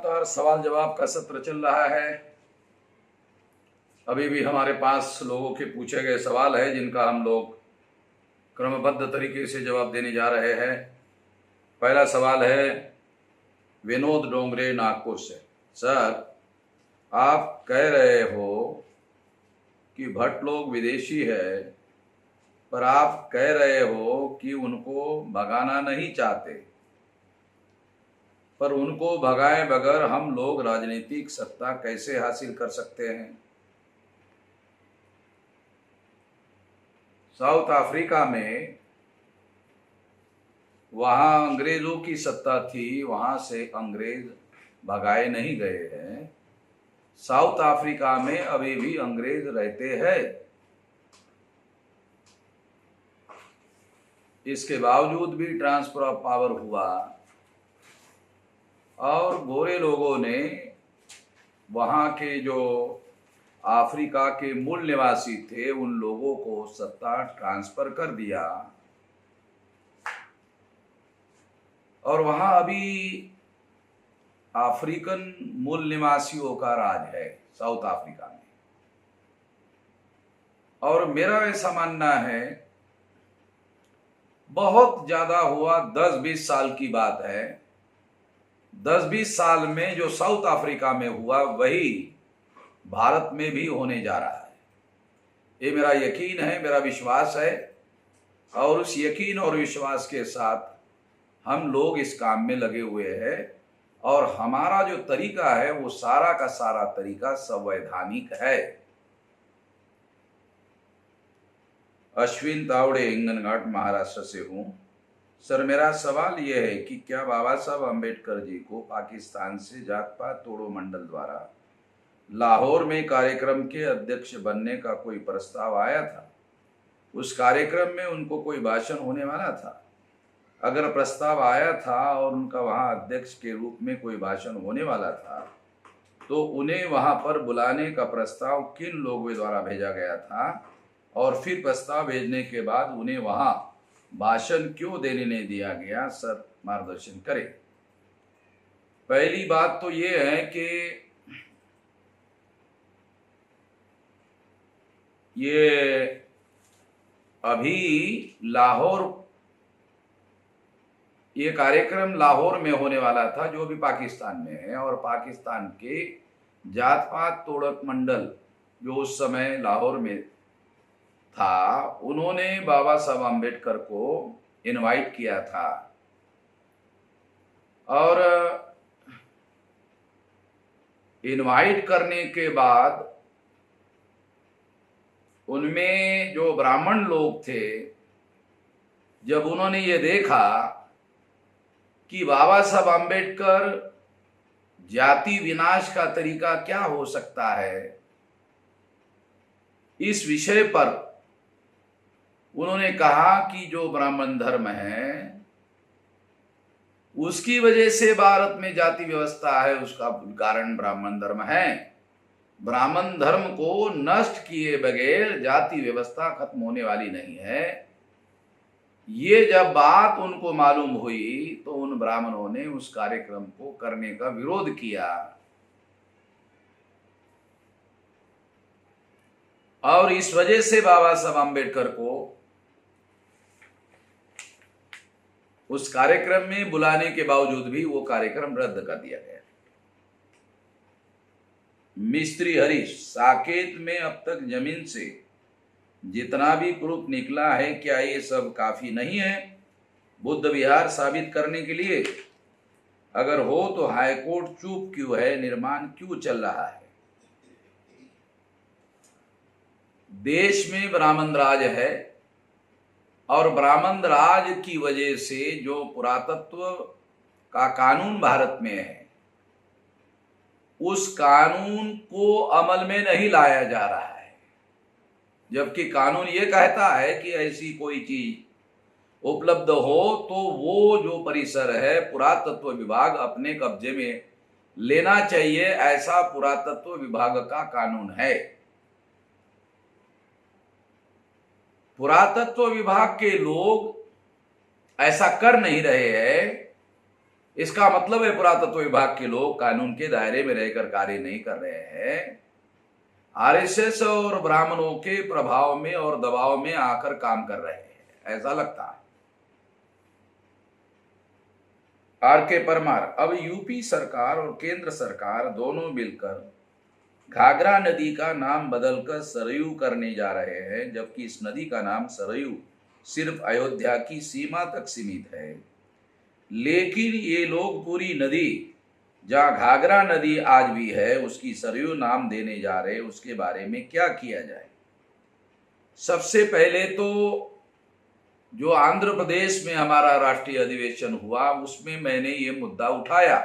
लगातार सवाल जवाब का सत्र चल रहा है। अभी भी हमारे पास लोगों के पूछे गए सवाल है जिनका हम लोग क्रमबद्ध तरीके से जवाब देने जा रहे हैं। पहला सवाल है विनोद डोंगरे नागपुर से। सर, आप कह रहे हो कि भट्ट लोग विदेशी है, पर आप कह रहे हो कि उनको भगाना नहीं चाहते, पर उनको भगाए बगैर हम लोग राजनीतिक सत्ता कैसे हासिल कर सकते हैं? साउथ अफ्रीका में वहां अंग्रेजों की सत्ता थी, वहां से अंग्रेज भगाए नहीं गए हैं। साउथ अफ्रीका में अभी भी अंग्रेज रहते हैं। इसके बावजूद भी ट्रांसफर ऑफ पावर हुआ और गोरे लोगों ने वहां के जो अफ्रीका के मूल निवासी थे उन लोगों को सत्ता ट्रांसफर कर दिया और वहां अभी अफ्रीकन मूल निवासियों का राज है साउथ अफ्रीका में। और मेरा ऐसा मानना है, बहुत ज्यादा हुआ 10-20 साल की बात है, 10-20 साल में जो साउथ अफ्रीका में हुआ वही भारत में भी होने जा रहा है। ये मेरा यकीन है, मेरा विश्वास है। और उस यकीन और विश्वास के साथ हम लोग इस काम में लगे हुए हैं और हमारा जो तरीका है वो सारा का सारा तरीका संवैधानिक है। अश्विन तावड़े, हिंगनघाट, महाराष्ट्र से हूं। सर, मेरा सवाल यह है कि क्या बाबा साहब अम्बेडकर जी को पाकिस्तान से जात पात तोड़ो मंडल द्वारा लाहौर में कार्यक्रम के अध्यक्ष बनने का कोई प्रस्ताव आया था? उस कार्यक्रम में उनको कोई भाषण होने वाला था? अगर प्रस्ताव आया था और उनका वहां अध्यक्ष के रूप में कोई भाषण होने वाला था तो उन्हें वहां पर बुलाने का प्रस्ताव किन लोगों द्वारा भेजा गया था? और फिर प्रस्ताव भेजने के बाद उन्हें वहां भाषण क्यों देने नहीं दिया गया? सर, मार्गदर्शन करें। पहली बात तो ये है कि ये अभी लाहौर, ये कार्यक्रम लाहौर में होने वाला था जो भी पाकिस्तान में है, और पाकिस्तान के जात पात तोड़क मंडल जो उस समय लाहौर में था, उन्होंने बाबा साहब अम्बेडकर को इनवाइट किया था। और इनवाइट करने के बाद उनमें जो ब्राह्मण लोग थे, जब उन्होंने ये देखा कि बाबा साहब अम्बेडकर जाति विनाश का तरीका क्या हो सकता है, इस विषय पर उन्होंने कहा कि जो ब्राह्मण धर्म है उसकी वजह से भारत में जाति व्यवस्था है, उसका कारण ब्राह्मण धर्म है। ब्राह्मण धर्म को नष्ट किए बगैर जाति व्यवस्था खत्म होने वाली नहीं है। ये जब बात उनको मालूम हुई तो उन ब्राह्मणों ने उस कार्यक्रम को करने का विरोध किया और इस वजह से बाबा साहब अम्बेडकर को उस कार्यक्रम में बुलाने के बावजूद भी वो कार्यक्रम रद्द कर दिया गया। मिस्त्री हरीश, साकेत में अब तक जमीन से जितना भी प्रूफ निकला है, क्या ये सब काफी नहीं है बुद्ध विहार साबित करने के लिए? अगर हो तो हाईकोर्ट चुप क्यों है? निर्माण क्यों चल रहा है? देश में ब्राह्मण राज है और ब्राह्मण राज की वजह से जो पुरातत्व का कानून भारत में है उस कानून को अमल में नहीं लाया जा रहा है। जबकि कानून ये कहता है कि ऐसी कोई चीज उपलब्ध हो तो वो जो परिसर है पुरातत्व विभाग अपने कब्जे में लेना चाहिए, ऐसा पुरातत्व विभाग का कानून है। पुरातत्व विभाग के लोग ऐसा कर नहीं रहे हैं। इसका मतलब है पुरातत्व विभाग के लोग कानून के दायरे में रहकर कार्य नहीं कर रहे हैं, आरएसएस और ब्राह्मणों के प्रभाव में और दबाव में आकर काम कर रहे हैं, ऐसा लगता है। आर.के. परमार, अब यूपी सरकार और केंद्र सरकार दोनों मिलकर घाघरा नदी का नाम बदलकर सरयू करने जा रहे हैं, जबकि इस नदी का नाम सरयू सिर्फ अयोध्या की सीमा तक सीमित है। लेकिन ये लोग पूरी नदी, जहां घाघरा नदी आज भी है, उसकी सरयू नाम देने जा रहे हैं। उसके बारे में क्या किया जाए? सबसे पहले तो जो आंध्र प्रदेश में हमारा राष्ट्रीय अधिवेशन हुआ, उसमें मैंने ये मुद्दा उठाया।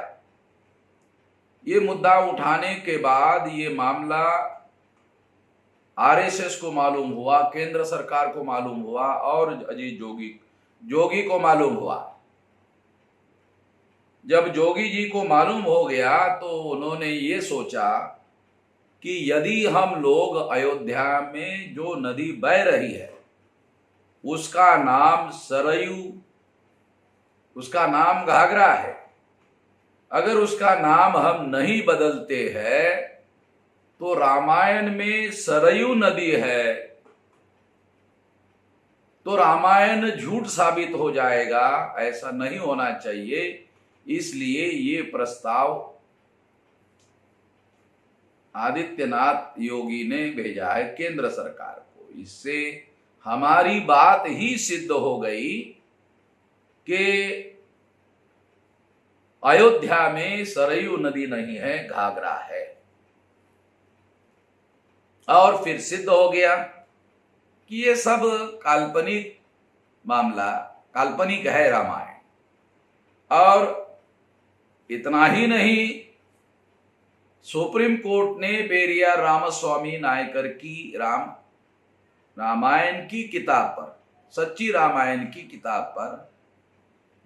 ये मुद्दा उठाने के बाद ये मामला आरएसएस को मालूम हुआ, केंद्र सरकार को मालूम हुआ और अजीत जोगी को मालूम हुआ। जब जोगी जी को मालूम हो गया तो उन्होंने ये सोचा कि यदि हम लोग अयोध्या में जो नदी बह रही है उसका नाम सरयू, उसका नाम घाघरा है, अगर उसका नाम हम नहीं बदलते हैं तो रामायण में सरयू नदी है तो रामायण झूठ साबित हो जाएगा। ऐसा नहीं होना चाहिए। इसलिए ये प्रस्ताव आदित्यनाथ योगी ने भेजा है केंद्र सरकार को। इससे हमारी बात ही सिद्ध हो गई कि अयोध्या में सरयू नदी नहीं है, घाघरा है। और फिर सिद्ध हो गया कि ये सब काल्पनिक मामला, काल्पनिक है रामायण। और इतना ही नहीं, सुप्रीम कोर्ट ने पेरियार रामस्वामी नायकर की रामायण की किताब पर, सच्ची रामायण की किताब पर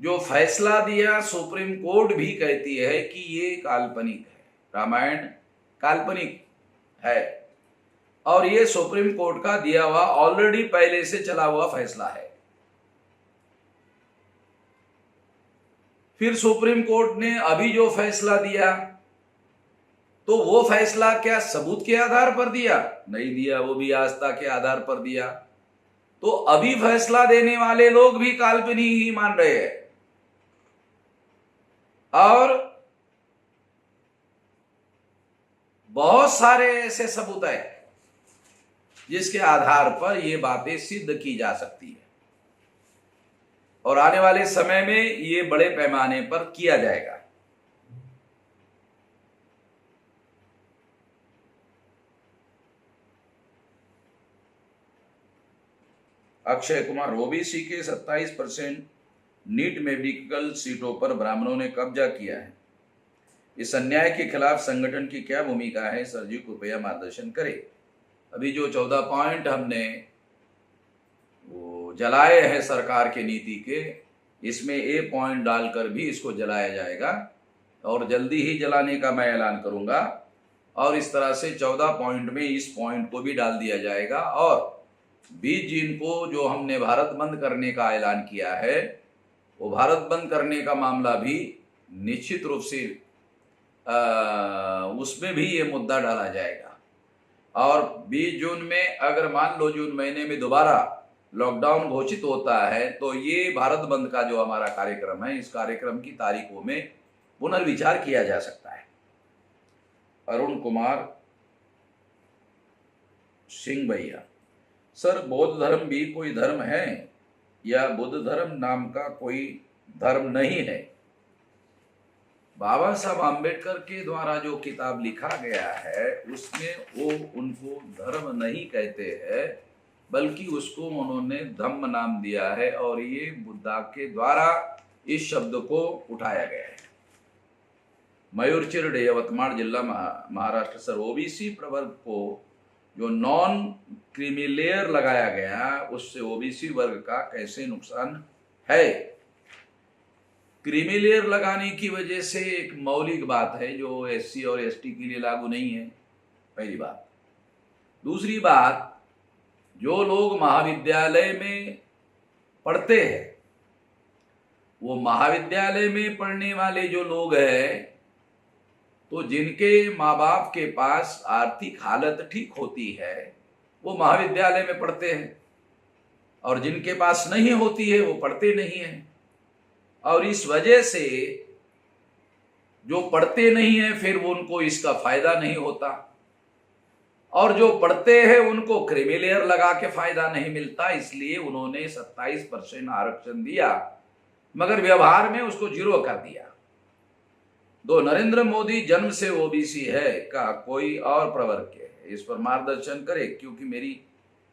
जो फैसला दिया, सुप्रीम कोर्ट भी कहती है कि ये काल्पनिक है, रामायण काल्पनिक है। और ये सुप्रीम कोर्ट का दिया हुआ, ऑलरेडी पहले से चला हुआ फैसला है। फिर सुप्रीम कोर्ट ने अभी जो फैसला दिया, तो वो फैसला क्या सबूत के आधार पर दिया? नहीं दिया, वो भी आस्था के आधार पर दिया। तो अभी फैसला देने वाले लोग भी काल्पनिक ही मान रहे हैं। और बहुत सारे ऐसे सबूत है जिसके आधार पर ये बातें सिद्ध की जा सकती है और आने वाले समय में ये बड़े पैमाने पर किया जाएगा। अक्षय कुमार, ओबीसी के 27% नीट मेडिकल सीटों पर ब्राह्मणों ने कब्जा किया है। इस अन्याय के खिलाफ संगठन की क्या भूमिका है? सर जी कृपया मार्गदर्शन करें। अभी जो 14 पॉइंट हमने वो जलाए हैं सरकार के नीति के, इसमें ए पॉइंट डालकर भी इसको जलाया जाएगा और जल्दी ही जलाने का मैं ऐलान करूंगा। और इस तरह से 14 पॉइंट में इस पॉइंट को भी डाल दिया जाएगा। और 20 जून को जो हमने भारत बंद करने का ऐलान किया है, वो भारत बंद करने का मामला भी निश्चित रूप से उसमें भी ये मुद्दा डाला जाएगा। और 20 जून में अगर मान लो जून महीने में दोबारा लॉकडाउन घोषित होता है तो ये भारत बंद का जो हमारा कार्यक्रम है, इस कार्यक्रम की तारीखों में पुनर्विचार किया जा सकता है। अरुण कुमार सिंह भैया, सर बौद्ध धर्म भी कोई धर्म है या बुद्ध धर्म नाम का कोई धर्म नहीं है? बाबा साहब आम्बेडकर के द्वारा जो किताब लिखा गया है उसमें वो उनको धर्म नहीं कहते हैं, बल्कि उसको उन्होंने धम्म नाम दिया है और ये बुद्धा के द्वारा इस शब्द को उठाया गया है। मयूर चिरडे, यवतमाळ जिला महाराष्ट्र। सर ओबीसी प्रवर्ग को जो नॉन क्रीमी लेयर लगाया गया उससे ओबीसी वर्ग का कैसे नुकसान है? क्रीमी लेयर लगाने की वजह से एक मौलिक बात है जो एससी और एसटी के लिए लागू नहीं है, पहली बात। दूसरी बात, जो लोग महाविद्यालय में पढ़ते हैं वो महाविद्यालय में पढ़ने वाले जो लोग हैं, तो जिनके माँ बाप के पास आर्थिक हालत ठीक होती है वो महाविद्यालय में पढ़ते हैं, और जिनके पास नहीं होती है वो पढ़ते नहीं हैं। और इस वजह से जो पढ़ते नहीं हैं फिर वो उनको इसका फायदा नहीं होता, और जो पढ़ते हैं उनको क्रीमी लगा के फायदा नहीं मिलता। इसलिए उन्होंने 27% आरक्षण दिया, मगर व्यवहार में उसको 0 कर दिया। दो नरेंद्र मोदी जन्म से ओबीसी है का कोई और प्रवर्ग के है, इस पर मार्गदर्शन करे, क्योंकि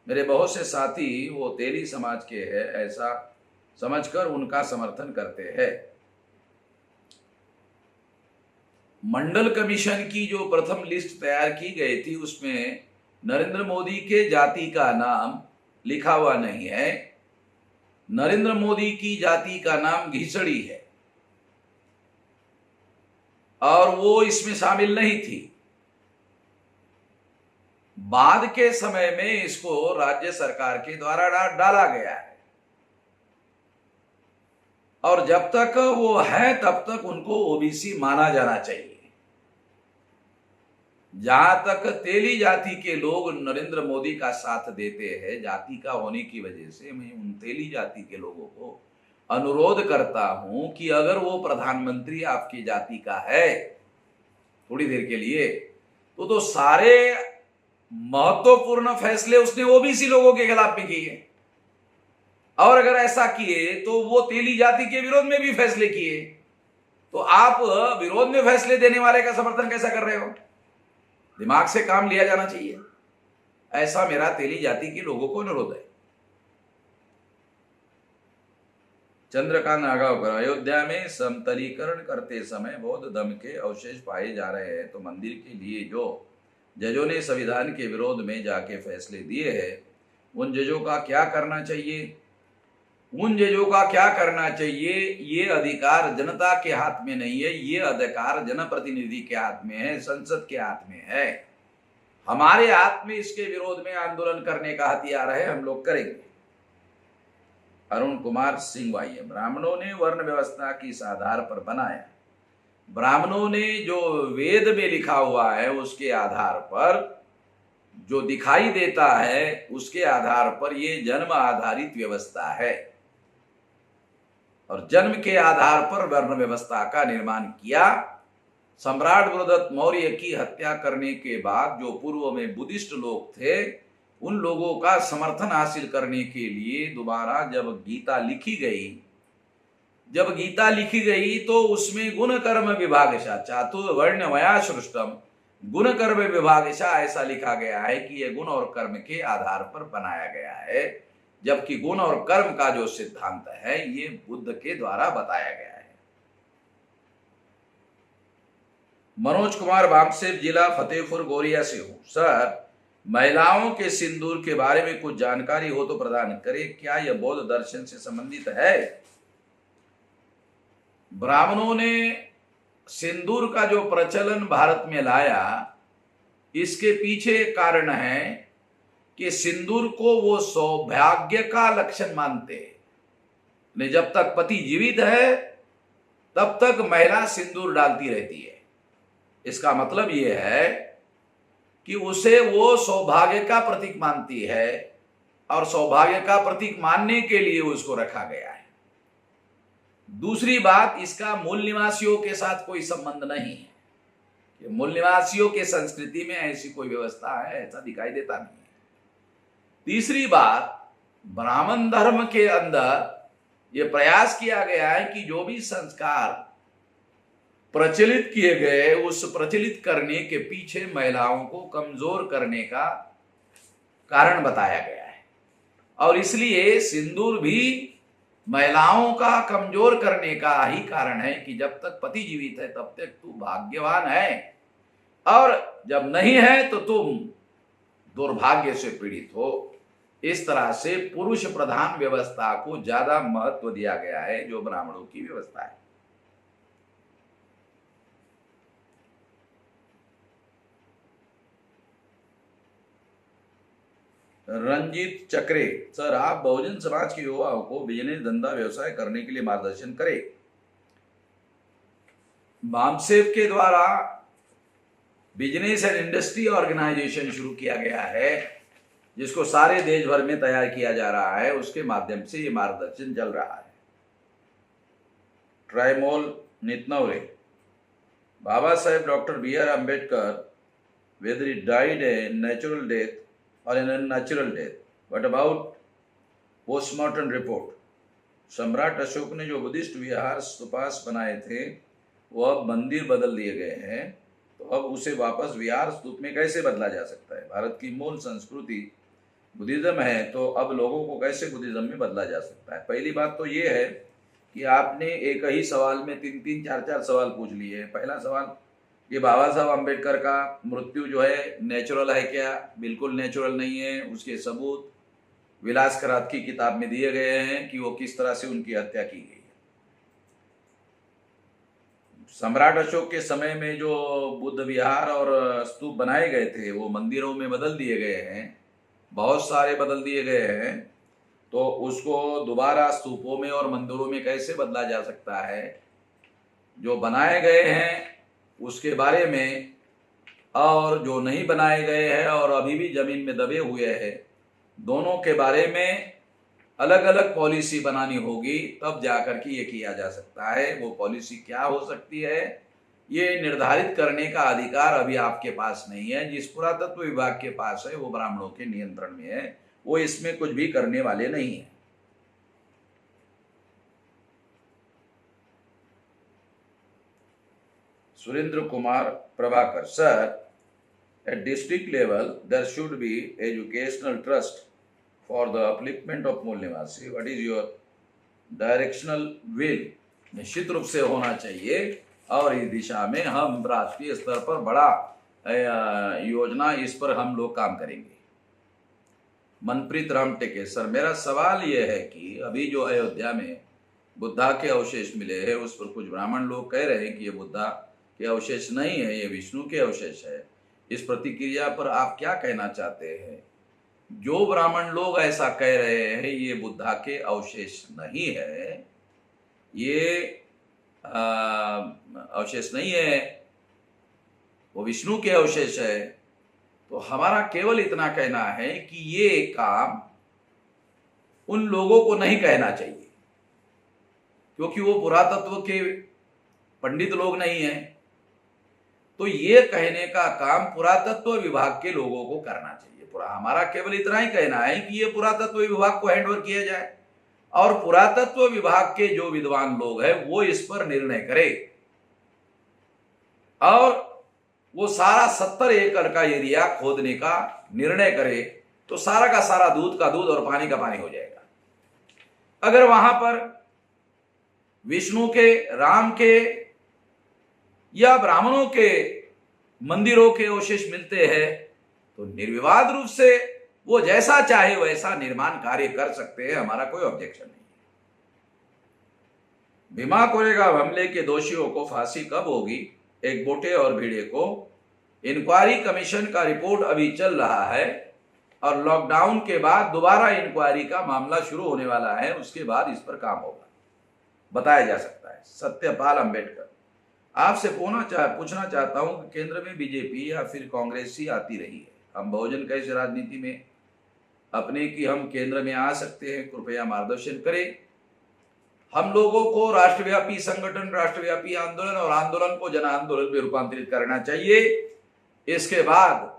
मेरे बहुत से साथी वो तेली समाज के हैं, ऐसा समझकर उनका समर्थन करते हैं। मंडल कमीशन की जो प्रथम लिस्ट तैयार की गई थी उसमें नरेंद्र मोदी के जाति का नाम लिखा हुआ नहीं है। नरेंद्र मोदी की जाति का नाम घिसड़ी है और वो इसमें शामिल नहीं थी। बाद के समय में इसको राज्य सरकार के द्वारा डाला गया है, और जब तक वो है तब तक उनको ओबीसी माना जाना चाहिए। जहां तक तेली जाति के लोग नरेंद्र मोदी का साथ देते हैं, जाति का होने की वजह से मैं उन तेली जाति के लोगों को अनुरोध करता हूं कि अगर वो प्रधानमंत्री आपकी जाति का है थोड़ी देर के लिए, तो सारे महत्वपूर्ण फैसले उसने ओबीसी लोगों के खिलाफ में किए, और अगर ऐसा किए तो वो तेली जाति के विरोध में भी फैसले किए। तो आप विरोध में फैसले देने वाले का समर्थन कैसा कर रहे हो? दिमाग से काम लिया जाना चाहिए, ऐसा मेरा तेली जाति के लोगों को अनुरोध है। चंद्रकांत नागावकर, अयोध्या में समतलीकरण करते समय बौद्ध धर्म के अवशेष पाए जा रहे हैं, तो मंदिर के लिए जो जजों ने संविधान के विरोध में जाके फैसले दिए हैं उन जजों का क्या करना चाहिए? उन जजों का क्या करना चाहिए? ये अधिकार जनता के हाथ में नहीं है, ये अधिकार जनप्रतिनिधि के हाथ में है, संसद के हाथ में है। हमारे हाथ में इसके विरोध में आंदोलन करने का हथियार है, हम लोग करेंगे। अरुण कुमार सिंह वाई, ब्राह्मणों ने वर्ण व्यवस्था किस आधार पर बनाया? ब्राह्मणों ने जो वेद में लिखा हुआ है उसके आधार पर, जो दिखाई देता है उसके आधार पर ये जन्म आधारित व्यवस्था है, और जन्म के आधार पर वर्ण व्यवस्था का निर्माण किया। सम्राट बृहदत्त मौर्य की हत्या करने के बाद जो पूर्व में बुद्धिस्ट लोग थे उन लोगों का समर्थन हासिल करने के लिए दोबारा जब गीता लिखी गई तो उसमें गुण कर्म विभागशा चातुर्वर्ण वया सृष्टम, गुण कर्म विभागशा ऐसा लिखा गया है कि यह गुण और कर्म के आधार पर बनाया गया है, जबकि गुण और कर्म का जो सिद्धांत है ये बुद्ध के द्वारा बताया गया है। मनोज कुमार बामसेव, जिला फतेहपुर गोरिया से हूं। सर, महिलाओं के सिंदूर के बारे में कुछ जानकारी हो तो प्रदान करें, क्या यह बौद्ध दर्शन से संबंधित है? ब्राह्मणों ने सिंदूर का जो प्रचलन भारत में लाया, इसके पीछे कारण है कि सिंदूर को वो सौभाग्य का लक्षण मानते हैं। जब तक पति जीवित है तब तक महिला सिंदूर डालती रहती है। इसका मतलब यह है कि उसे वो सौभाग्य का प्रतीक मानती है, और सौभाग्य का प्रतीक मानने के लिए उसको रखा गया है। दूसरी बात, इसका मूल निवासियों के साथ कोई संबंध नहीं है। मूल निवासियों के संस्कृति में ऐसी कोई व्यवस्था है ऐसा दिखाई देता नहीं है। तीसरी बात, ब्राह्मण धर्म के अंदर यह प्रयास किया गया है कि जो भी संस्कार प्रचलित किए गए उस प्रचलित करने के पीछे महिलाओं को कमजोर करने का कारण बताया गया है, और इसलिए सिंदूर भी महिलाओं का कमजोर करने का ही कारण है कि जब तक पति जीवित है तब तक तू भाग्यवान है, और जब नहीं है तो तुम दुर्भाग्य से पीड़ित हो। इस तरह से पुरुष प्रधान व्यवस्था को ज्यादा महत्व दिया गया है जो ब्राह्मणों की व्यवस्था है। रंजीत चक्रे, सर आप बहुजन समाज के युवाओं को बिजनेस धंधा व्यवसाय करने के लिए मार्गदर्शन करें। बामसेफ के द्वारा बिजनेस एंड इंडस्ट्री ऑर्गेनाइजेशन शुरू किया गया है, जिसको सारे देश भर में तैयार किया जा रहा है, उसके माध्यम से ये मार्गदर्शन चल रहा है। ट्राइमोल Nitnaware, Baba Saheb doctor B.R. Ambedkar, whether he died a natural death or an unnatural death, what about postmortem report? सम्राट अशोक ने जो बुद्धिस्ट विहार स्तूपास बनाए थे वो अब मंदिर बदल दिए गए हैं, तो अब उसे वापस विहार स्तूप में कैसे बदला जा सकता है? भारत की मूल संस्कृति बुद्धिज्म है, तो अब लोगों को कैसे बुद्धिज्म में बदला जा सकता है? पहली बात तो ये है कि आपने एक ही सवाल में 3-3, 4-4 सवाल पूछ लिए। पहला सवाल, ये बाबा साहब अम्बेडकर का मृत्यु जो है नेचुरल है क्या? बिल्कुल नेचुरल नहीं है। उसके सबूत विलास करात की किताब में दिए गए हैं कि वो किस तरह से उनकी हत्या की गई है। सम्राट अशोक के समय में जो बुद्ध विहार और स्तूप बनाए गए थे वो मंदिरों में बदल दिए गए हैं, बहुत सारे बदल दिए गए हैं, तो उसको दोबारा स्तूपों में और मंदिरों में कैसे बदला जा सकता है? जो बनाए गए हैं उसके बारे में, और जो नहीं बनाए गए हैं और अभी भी जमीन में दबे हुए हैं, दोनों के बारे में अलग अलग पॉलिसी बनानी होगी, तब जाकर के ये किया जा सकता है। वो पॉलिसी क्या हो सकती है ये निर्धारित करने का अधिकार अभी आपके पास नहीं है। जिस पुरातत्व विभाग के पास है वो ब्राह्मणों के नियंत्रण में है, वो इसमें कुछ भी करने वाले नहीं है। Surendra Kumar Prabhakar, sir at district level there should be educational trust for the upliftment of मूल निवासी। what is your directional will? निश्चित रूप से होना चाहिए, और इस दिशा में हम राष्ट्रीय स्तर पर बड़ा योजना इस पर हम लोग काम करेंगे। मनप्रीत राम टेके, सर मेरा सवाल यह है कि अभी जो अयोध्या में बुद्धा के अवशेष मिले हैं उस पर कुछ ब्राह्मण लोग कह रहे हैं कि ये बुद्धा के अवशेष नहीं है, ये विष्णु के अवशेष है। इस प्रतिक्रिया पर आप क्या कहना चाहते हैं? जो ब्राह्मण लोग ऐसा कह रहे हैं ये बुद्धा के अवशेष नहीं है, ये अवशेष नहीं है, वो विष्णु के अवशेष है, तो हमारा केवल इतना कहना है कि ये काम उन लोगों को नहीं कहना चाहिए, क्योंकि वो पुरातत्व के पंडित लोग नहीं हैं। तो ये कहने का काम पुरातत्व विभाग के लोगों को करना चाहिए। हमारा केवल इतना ही कहना है कि ये पुरातत्व विभाग को हैंडओवर किया जाए, और पुरातत्व विभाग के जो विद्वान लोग हैं वो इस पर निर्णय करे, और वो सारा 70 एकड़ का एरिया खोदने का निर्णय करे, तो सारा का सारा दूध का दूध और पानी का पानी हो जाएगा। अगर वहां पर विष्णु के, राम के या ब्राह्मणों के मंदिरों के अवशेष मिलते हैं तो निर्विवाद रूप से वो जैसा चाहे वैसा निर्माण कार्य कर सकते हैं, हमारा कोई ऑब्जेक्शन नहीं है। भीमा कोरेगांव हमले के दोषियों को फांसी कब होगी? एक बोटे और भिड़े को। इंक्वायरी कमीशन का रिपोर्ट अभी चल रहा है, और लॉकडाउन के बाद दोबारा इंक्वायरी का मामला शुरू होने वाला है, उसके बाद इस पर काम होगा, बताया जा सकता है। सत्यपाल अंबेडकर, आपसे पूछना चाहता हूं कि केंद्र में बीजेपी या फिर कांग्रेस ही आती रही है, हम बहुजन कैसे राजनीति में अपने कि हम केंद्र में आ सकते हैं? कृपया मार्गदर्शन करें। हम लोगों को राष्ट्रव्यापी संगठन, राष्ट्रव्यापी आंदोलन और आंदोलन को जन आंदोलन में रूपांतरित करना चाहिए। इसके बाद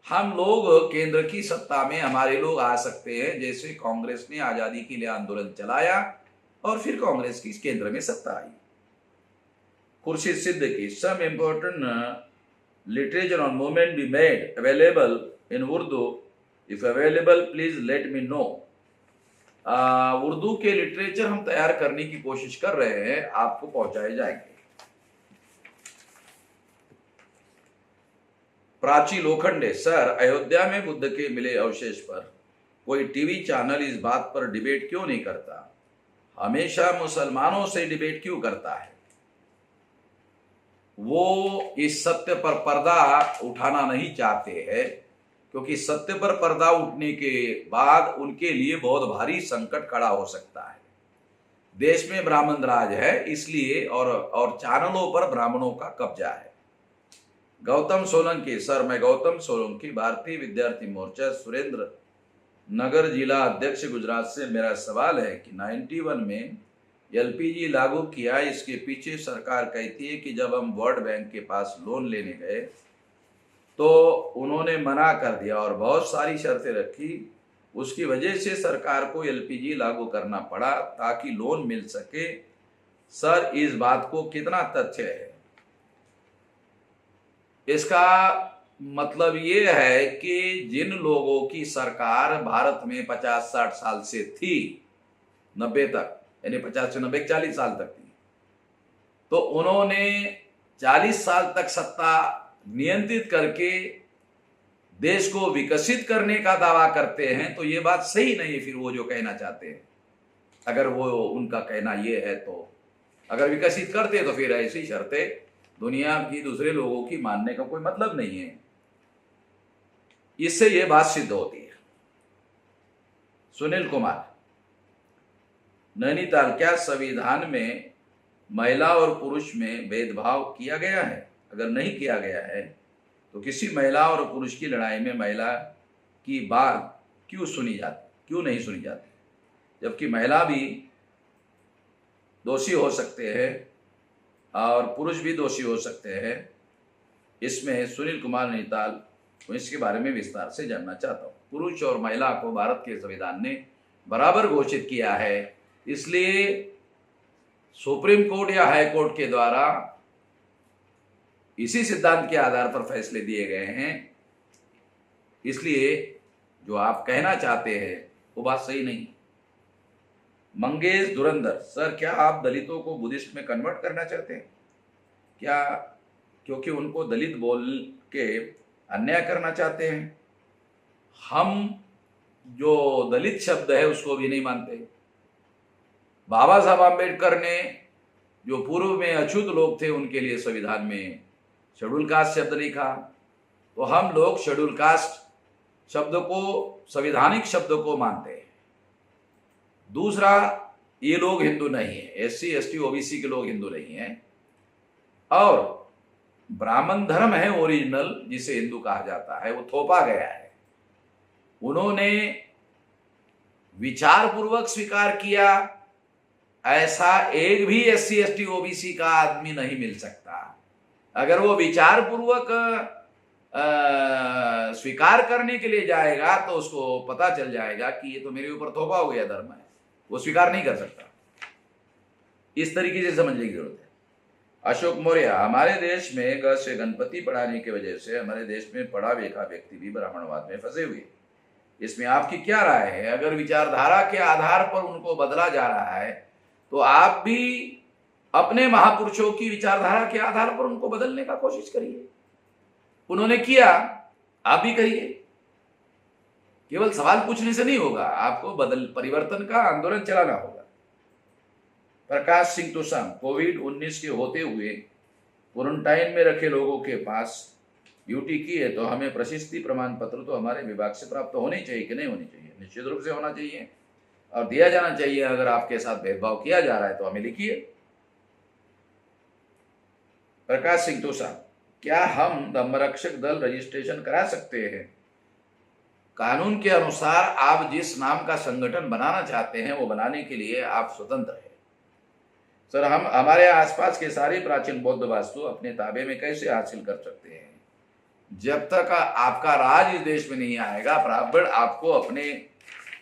हम लोग केंद्र की सत्ता में हमारे लोग आ सकते हैं, जैसे कांग्रेस ने आजादी के लिए आंदोलन चलाया और फिर कांग्रेस की केंद्र में सत्ता आई। Khurshid Siddiqui, some important literature on movement be made available in Urdu? If available, please let me know. Urdu के लिटरेचर हम तैयार करने की कोशिश कर रहे हैं, आपको पहुंचाए जाएंगे। प्राची लोखंडे, सर अयोध्या में बुद्ध के मिले अवशेष पर कोई टीवी चैनल इस बात पर डिबेट क्यों नहीं करता? हमेशा मुसलमानों से डिबेट क्यों करता है? वो इस सत्य पर पर्दा उठाना नहीं चाहते हैं, क्योंकि सत्य पर पर्दा उठने के बाद उनके लिए बहुत भारी संकट खड़ा हो सकता है। देश में ब्राह्मण राज है इसलिए और चैनलों पर ब्राह्मणों का कब्जा है। गौतम सोलंकी सर, मैं गौतम सोलंकी, भारतीय विद्यार्थी मोर्चा, सुरेंद्र नगर जिला अध्यक्ष, गुजरात से। मेरा सवाल है कि 91 में एलपीजी लागू किया, इसके पीछे सरकार कहती है कि जब हम वर्ल्ड बैंक के पास लोन लेने गए तो उन्होंने मना कर दिया और बहुत सारी शर्तें रखी। उसकी वजह से सरकार को एलपीजी लागू करना पड़ा ताकि लोन मिल सके। सर, इस बात को कितना तथ्य है? इसका मतलब ये है कि जिन लोगों की सरकार भारत में 50-60 साल से थी, 90 तक, यानी 50 से 90 40 साल तक थी, तो उन्होंने 40 साल तक सत्ता नियंत्रित करके देश को विकसित करने का दावा करते हैं, तो ये बात सही नहीं है। फिर वो जो कहना चाहते हैं, अगर वो उनका कहना ये है, तो अगर विकसित करते तो फिर ऐसी शर्तें दुनिया की दूसरे लोगों की मानने का कोई मतलब नहीं है। इससे ये बात सिद्ध होती है। सुनील कुमार, नैनीताल, क्या संविधान में महिला और पुरुष में भेदभाव किया गया है? अगर नहीं किया गया है तो किसी महिला और पुरुष की लड़ाई में महिला की बात क्यों नहीं सुनी जाती, जबकि महिला भी दोषी हो सकते हैं और पुरुष भी दोषी हो सकते हैं। इसमें सुनील कुमार नैनीताल, इसके बारे में विस्तार से जानना चाहता हूँ। पुरुष और महिला को भारत के संविधान ने बराबर घोषित किया है, इसलिए सुप्रीम कोर्ट या हाई कोर्ट के द्वारा इसी सिद्धांत के आधार पर फैसले दिए गए हैं। इसलिए जो आप कहना चाहते हैं वो बात सही नहीं। मंगेश धुरंधर, सर, क्या आप दलितों को बुद्धिस्ट में कन्वर्ट करना चाहते हैं क्या, क्योंकि उनको दलित बोल के अन्याय करना चाहते हैं? हम जो दलित शब्द है उसको भी नहीं मानते। बाबा साहब आम्बेडकर ने जो पूर्व में अछूत लोग थे उनके लिए संविधान में शेड्यूल कास्ट शब्द लिखा, तो हम लोग शेड्यूल कास्ट शब्द को, संवैधानिक शब्द को मानते हैं। दूसरा, ये लोग हिंदू नहीं है, एससी एसटी ओबीसी के लोग हिंदू नहीं हैं, और ब्राह्मण धर्म है ओरिजिनल जिसे हिंदू कहा जाता है, वो थोपा गया है। उन्होंने विचार पूर्वक स्वीकार किया, ऐसा एक भी एससी एसटी ओबीसी का आदमी नहीं मिल सकता। अगर वो विचार पूर्वक स्वीकार करने के लिए जाएगा तो उसको पता चल जाएगा कि ये तो मेरे ऊपर थोपा हो गया धर्म है, वो स्वीकार नहीं कर सकता। इस तरीके से समझने की जरूरत है। अशोक मौर्य, हमारे देश में ग से गणपति पढ़ाने की वजह से हमारे देश में पढ़ा लिखा व्यक्ति भी ब्राह्मणवाद में फंसे हुए। इसमें आपकी क्या राय है? अगर विचारधारा के आधार पर उनको बदला जा रहा है तो आप भी अपने महापुरुषों की विचारधारा के आधार पर उनको बदलने का कोशिश करिए। उन्होंने किया, आप भी करिए। केवल सवाल पूछने से नहीं होगा, आपको परिवर्तन का आंदोलन चलाना होगा। प्रकाश सिंह तुषाम, कोविड-19 के होते हुए क्वारंटाइन में रखे लोगों के पास ड्यूटी की है तो हमें प्रशस्ति प्रमाण पत्र तो हमारे विभाग से प्राप्त होने चाहिए कि नहीं होनी चाहिए? निश्चित रूप से होना चाहिए और दिया जाना चाहिए। अगर आपके साथ भेदभाव किया जा रहा है तो हमें लिखिए। प्रकाश सिंह तुषाम, क्या हम धर्मरक्षक दल रजिस्ट्रेशन करा सकते हैं? कानून के अनुसार आप जिस नाम का संगठन बनाना चाहते हैं वो बनाने के लिए आप स्वतंत्र हैं। सर, हम हमारे आसपास के सारे प्राचीन बौद्ध वास्तु अपने ताबे में कैसे हासिल कर सकते हैं? जब तक आपका राज इस देश में नहीं आएगा, ब्राह्मण आपको अपने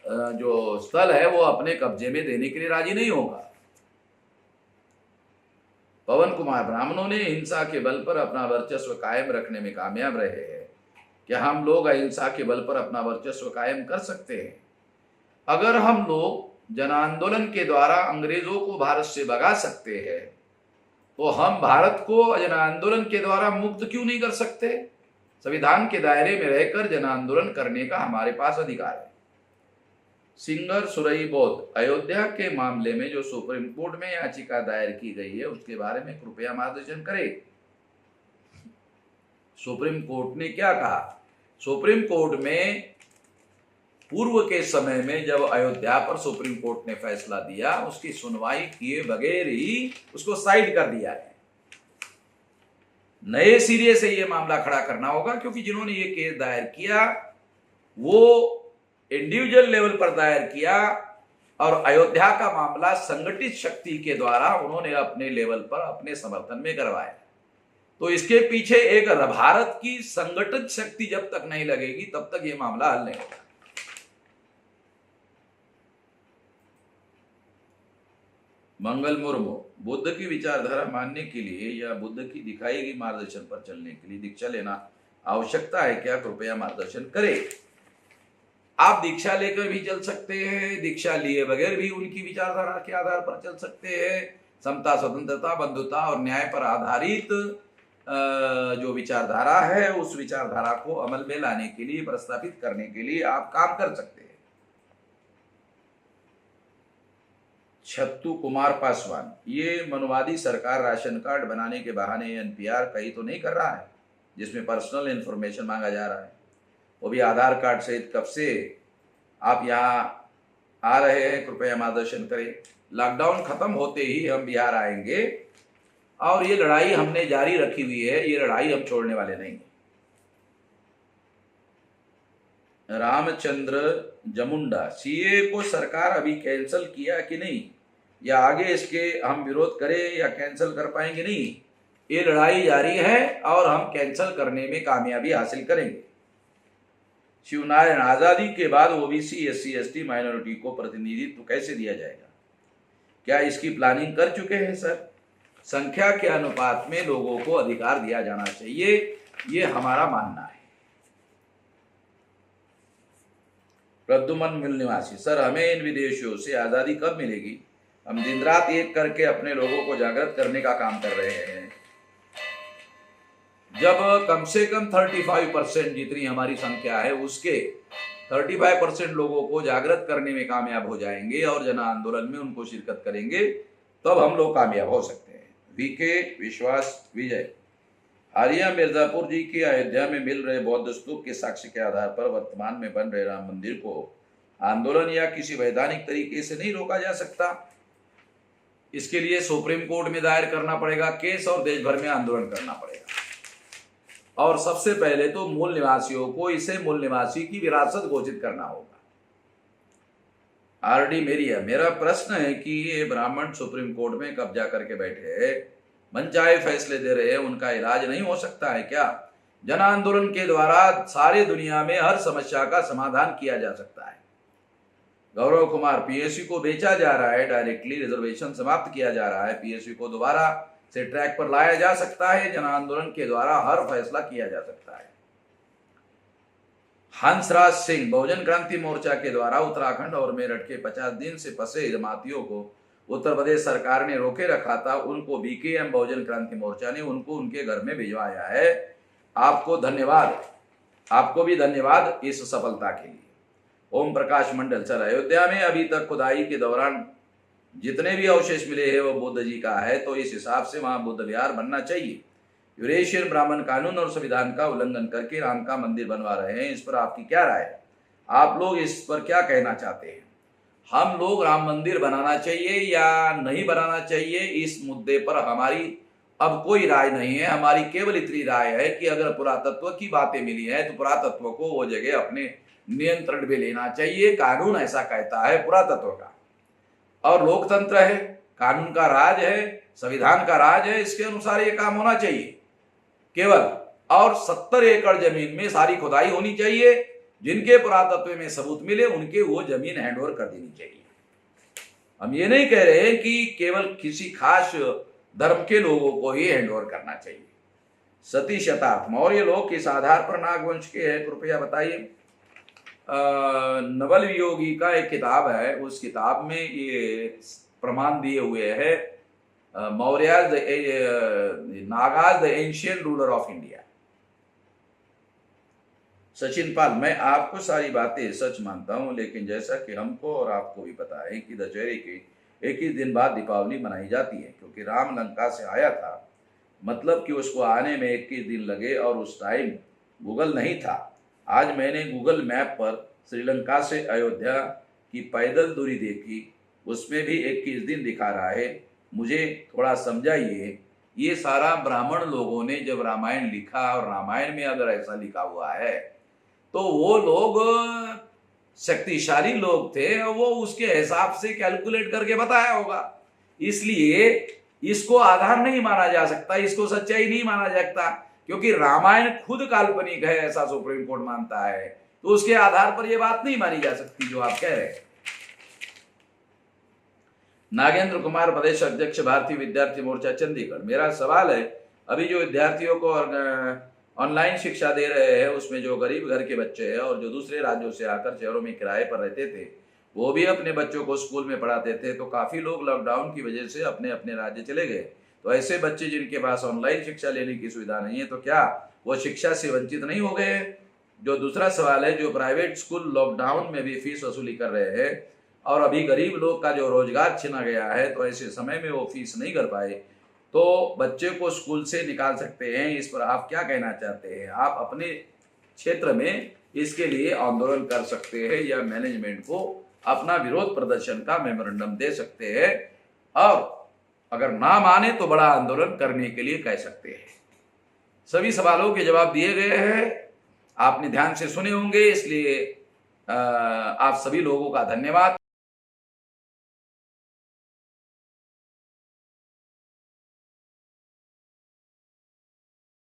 जो स्थल है वो अपने कब्जे में देने के लिए राजी नहीं होगा। पवन कुमार, ब्राह्मणों ने हिंसा के बल पर अपना वर्चस्व कायम रखने में कामयाब रहे हैं। क्या हम लोग अहिंसा के बल पर अपना वर्चस्व कायम कर सकते हैं? अगर हम लोग जन आंदोलन के द्वारा अंग्रेजों को भारत से भगा सकते हैं तो हम भारत को जन आंदोलन के द्वारा मुक्त क्यों नहीं कर सकते? संविधान के दायरे में रहकर जन आंदोलन करने का हमारे पास अधिकार है। सिंगर सुरई बौद्ध, अयोध्या के मामले में जो सुप्रीम कोर्ट में याचिका दायर की गई है उसके बारे में कृपया मार्गदर्शन करें। सुप्रीम कोर्ट ने क्या कहा? सुप्रीम कोर्ट में पूर्व के समय में जब अयोध्या पर सुप्रीम कोर्ट ने फैसला दिया, उसकी सुनवाई किए बगैर ही उसको साइड कर दिया है। नए सिरे से ये मामला खड़ा करना होगा, क्योंकि जिन्होंने ये केस दायर किया वो इंडिविजुअल लेवल पर दायर किया और अयोध्या का मामला संगठित शक्ति के द्वारा उन्होंने अपने लेवल पर अपने समर्थन में करवाया। तो इसके पीछे एक भारत की संगठित शक्ति जब तक नहीं लगेगी तब तक ये मामला हल नहीं होगा। मंगल मुर्मू, बुद्ध की विचारधारा मानने के लिए या बुद्ध की दिखाई गई मार्गदर्शन पर चलने के लिए दीक्षा लेना आवश्यकता है क्या? कृपया मार्गदर्शन करें। आप दीक्षा लेकर भी चल सकते हैं, दीक्षा लिए बगैर भी उनकी विचारधारा के आधार पर चल सकते हैं। समता, स्वतंत्रता, बंधुता और न्याय पर आधारित जो विचारधारा है उस विचारधारा को अमल में लाने के लिए, प्रस्तावित करने के लिए आप काम कर सकते हैं। छत्तू कुमार पासवान, ये मनुवादी सरकार राशन कार्ड बनाने के बहाने एनपीआर कहीं तो नहीं कर रहा है जिसमें पर्सनल इंफॉर्मेशन मांगा जा रहा है, वो भी आधार कार्ड सहित। कब से आप यहाँ आ रहे हैं? कृपया मार्गदर्शन करें। लॉकडाउन खत्म होते ही हम बिहार आएंगे और ये लड़ाई हमने जारी रखी हुई है, ये लड़ाई हम छोड़ने वाले नहीं। रामचंद्र जमुंडा, सीए को सरकार अभी कैंसिल किया कि नहीं, या आगे इसके हम विरोध करें या कैंसिल कर पाएंगे? नहीं, ये लड़ाई जारी है और हम कैंसिल करने में कामयाबी हासिल करेंगे। शिवनारायण, आजादी के बाद ओबीसी, एससी, एसटी माइनॉरिटी को प्रतिनिधित्व कैसे दिया जाएगा? क्या इसकी प्लानिंग कर चुके हैं सर? संख्या के अनुपात में लोगों को अधिकार दिया जाना चाहिए, ये हमारा मानना है। प्रद्युमन मिल निवासी, सर हमें इन विदेशियों से आजादी कब मिलेगी? हम दिन रात एक करके अपने लोगों को जागृत करने का काम कर रहे हैं। जब कम से कम 35% जितनी हमारी संख्या है उसके 35% लोगों को जागृत करने में कामयाब हो जाएंगे और जन आंदोलन में उनको शिरकत करेंगे, तब हम लोग कामयाब हो सकते हैं। वीके विश्वास विजय, आर्या मिर्जापुर जी की अयोध्या में मिल रहे बौद्ध स्तूप के साक्ष्य के आधार पर वर्तमान में बन रहे राम मंदिर को आंदोलन या किसी वैधानिक तरीके से नहीं रोका जा सकता। इसके लिए सुप्रीम कोर्ट में दायर करना पड़ेगा केस और देश भर में आंदोलन करना पड़ेगा। और सबसे पहले तो मूल निवासियों को इसे मूल निवासी की विरासत घोषित करना होगा। आरडी मेरिया, मेरा प्रश्न है कि ये ब्राह्मण सुप्रीम कोर्ट में कब्जा करके बैठे हैं, मनचाहे फैसले दे रहे हैं, उनका इलाज नहीं हो सकता है क्या? जन आंदोलन के द्वारा सारी दुनिया में हर समस्या का समाधान किया जा सकता है। गौरव कुमार, पीएसयू को बेचा जा रहा है, डायरेक्टली रिजर्वेशन समाप्त किया जा रहा है, पीएसयू को दोबारा से ट्रैक पर लाया जा सकता है, जन आंदोलन के द्वारा हर फैसला किया जा सकता है। हंसराज सिंह, बहुजन क्रांति मोर्चा के द्वारा उत्तराखंड और मेरठ के 50 दिन से फंसे जमातियों को उत्तर प्रदेश सरकार ने रोके रखा था, उनको बीकेएम बहुजन क्रांति मोर्चा ने उनको उनके घर में भिजवाया है। आपको धन्यवाद, आपको भी धन्यवाद इस सफलता के लिए। ओम प्रकाश मंडल, सर अयोध्या में अभी तक खुदाई के दौरान जितने भी अवशेष मिले हैं वो बुद्ध जी का है, तो इस हिसाब से वहां बुद्ध विहार बनना चाहिए। यूरेशियन ब्राह्मण कानून और संविधान का उल्लंघन करके राम का मंदिर बनवा रहे हैं, इस पर आपकी क्या राय है? आप लोग इस पर क्या कहना चाहते हैं? हम लोग राम मंदिर बनाना चाहिए या नहीं बनाना चाहिए, इस मुद्दे पर हमारी अब कोई राय नहीं है। हमारी केवल इतनी राय है कि अगर पुरातत्व की बातें मिली है तो पुरातत्व को वो जगह अपने नियंत्रण में लेना चाहिए। कानून ऐसा कहता है पुरातत्व का, और लोकतंत्र है, कानून का राज है, संविधान का राज है, इसके अनुसार ये काम होना चाहिए केवल। और 70 एकड़ जमीन में सारी खुदाई होनी चाहिए, जिनके पुरातत्व में सबूत मिले उनके वो जमीन हैंडओवर कर देनी चाहिए। हम ये नहीं कह रहे हैं कि केवल किसी खास धर्म के लोगों को ही हैंडओवर करना चाहिए। सतीश शताब्द, मौर्य लोग किस आधार पर नागवंश के हैं, कृपया बताइए। नवल वियोगी का एक किताब है, उस किताब में ये प्रमाण दिए हुए हैं। मौर्य नागाज the ancient ruler of India. Sachin Pal, मैं आपको सारी बातें सच मानता हूं, लेकिन जैसा कि हमको और आपको भी पता है कि दशहरे के 21 दिन बाद दीपावली मनाई जाती है, क्योंकि राम लंका से आया था, मतलब कि उसको आने में 21 दिन लगे और उस टाइम गूगल नहीं था। आज मैंने गूगल मैप पर श्रीलंका से अयोध्या की पैदल दूरी देखी, उसमें भी 21 दिन दिखा रहा है। मुझे थोड़ा समझाइए, ये सारा ब्राह्मण लोगों ने जब रामायण लिखा और रामायण में अगर ऐसा लिखा हुआ है तो वो लोग शक्तिशाली लोग थे और वो उसके हिसाब से कैलकुलेट करके बताया होगा। इसलिए इसको आधार नहीं माना जा सकता, इसको सच्चाई नहीं माना जा सकता, क्योंकि रामायण खुद काल्पनिक है ऐसा सुप्रीम कोर्ट मानता है। तो उसके आधार पर यह बात नहीं मानी जा सकती जो आप कह रहे हैं। नागेंद्र कुमार, प्रदेश अध्यक्ष, भारतीय विद्यार्थी मोर्चा, चंडीगढ़। मेरा सवाल है, अभी जो विद्यार्थियों को ऑनलाइन शिक्षा दे रहे हैं उसमें जो गरीब घर के बच्चे हैं और जो दूसरे राज्यों से आकर शहरों में किराए पर रहते थे वो भी अपने बच्चों को स्कूल में पढ़ाते थे, तो काफी लोग लॉकडाउन की वजह से अपने अपने राज्य चले गए। तो ऐसे बच्चे जिनके पास ऑनलाइन शिक्षा लेने की सुविधा नहीं है तो क्या वो शिक्षा से वंचित नहीं हो गए? जो दूसरा सवाल है, जो प्राइवेट स्कूल लॉकडाउन में भी फीस वसूली कर रहे हैं और अभी गरीब लोग का जो रोजगार छीना गया है तो ऐसे समय में वो फीस नहीं कर पाए तो बच्चे को स्कूल से निकाल सकते हैं। इस पर आप क्या कहना चाहते हैं? आप अपने क्षेत्र में इसके लिए आंदोलन कर सकते हैं या मैनेजमेंट को अपना विरोध प्रदर्शन का मेमोरेंडम दे सकते हैं और अगर ना माने तो बड़ा आंदोलन करने के लिए कह सकते हैं। सभी सवालों के जवाब दिए गए हैं, आपने ध्यान से सुने होंगे, इसलिए आप सभी लोगों का धन्यवाद।